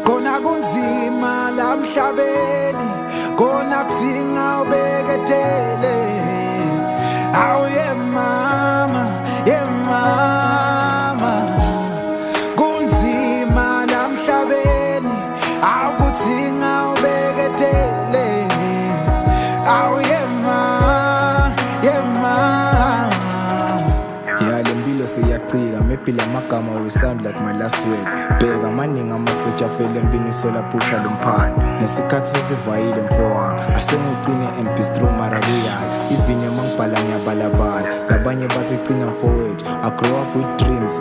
Kona kunzima la mhlabeni, kona kusinga ubeketele. Awu ye mama, kunzima la mhlabeni, awu kutsinga ubeketele. Awu ye mama. Yeah, lempilo siyacika, maybe la magama will sound like my last word. Bheka maningi amasotsha afele empini sola pusha lomphana. Nesikhathi sesivayile mfowami, asengigcine empistro mara kuyala. Even emangibhala ngiyabalabala, labanye bathi gcina forward. I grew up with dreams,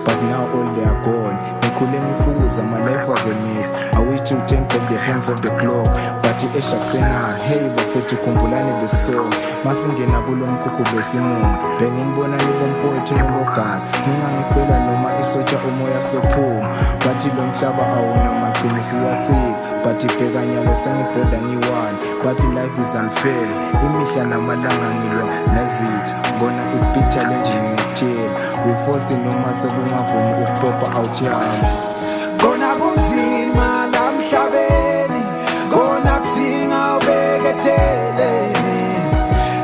but now all they are gone. Ngikhule ngifukuza, my life was a mess. I wish to turn back the hands of the clock, but akusenani. Hey bafethu khumbulani besong, masingena kulo mkhukhu besimuntu. Benginibona nibomfowethu nologazi, ningangifela noma isotsha umoya sophuma. Bathi lo mhlaba awuna maqiniso uyacika, but ibheka nyalo sengibhoda ngiwani. Bathi life is unfair, imihla namalanga ngilwa nezitha. Ngona is big challenging ngiyitshela, we forced noma sekungavumi ukupopa out yami. Kona kunzima la mhlabeni, kona kusinga ubeketele.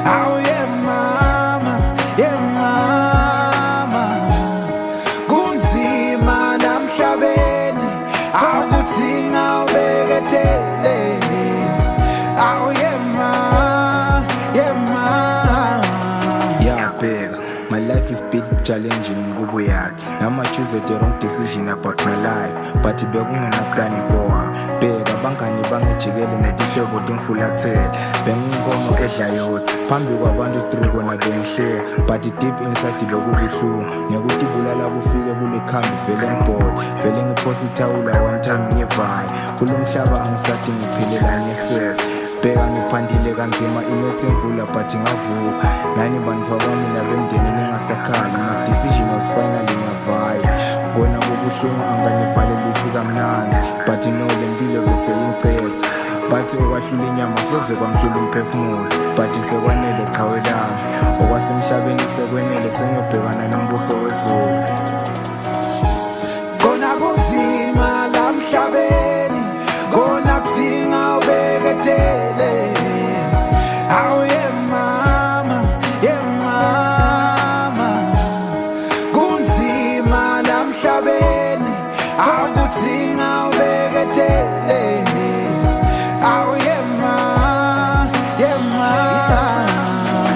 Awu ye mama, kunzima la mhlabeni, awu kutsinga ubeketele. Awu ye mama. Yeah, bheka, my life is big challenging kubuyaki. Now I choose the wrong decision about my life, but bekungena planning for wami. Bheka bangani bangijikele netihlobo timfulathela, bengiyinkomo edla yodwa phambi kwabantu isitruggo na bengihleka, but deep inside bekubuhlungu. Nekutibulala kufike kule khambi vele ngibhoda, vele ngiphosa ithawula one time ngivaya. Kulo mhlaba angisathi ngiphilela nesese. Bheka ngiphandile kanzima inethi imvula but ngavuka. Nani bantu bami nabemndeni ningasakhali, my decision was finally ngiyavaya. Kona kubuhlungu anganivalelisi kamnandi, but lempilo bese yingcetha. Bathi okwahlula inyama soze kwamhlula umphefumulo, but sekwanele chawe lami. Okwasemhlabeni sekwenele, sengiyobhekana nombuso wezulu. Kona kunzima la mhlabeni, kona kusinga ubeketele. Awu ye mama, kunzima la mhlabeni, awu kutsinga ubeketele. Awu ye mama.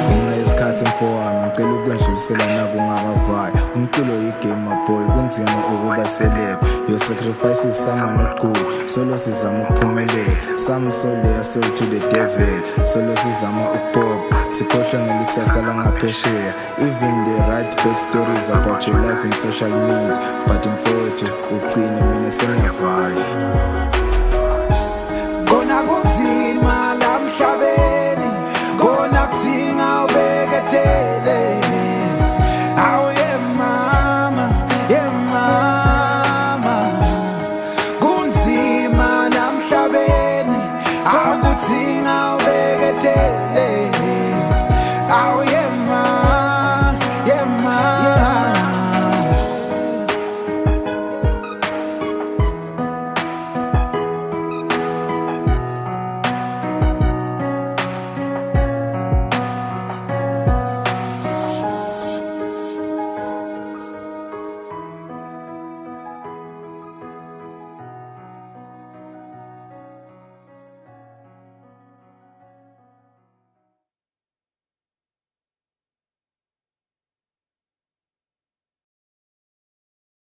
Ngenxa yesikhathi mfowami, ngicela ukwendlulisela nakungakavali. Umculo yigame boy, kunzima ukuba celeb. Your sacrifices some are not good, solo sizama ukuphumelela. Some sold their soul to the devil, solo sizama ukupop. Sikhohlwa ngelikusasa langaphesheya. Even they write bad stories about your life in social media, but mfowethu ugcine mina sengiyavaya. Kona kunzima la mhlabeni, kona kusinga ubeketele. Awu ye mama, kunzima la mhlabeni, awu kutsinga ubeketele.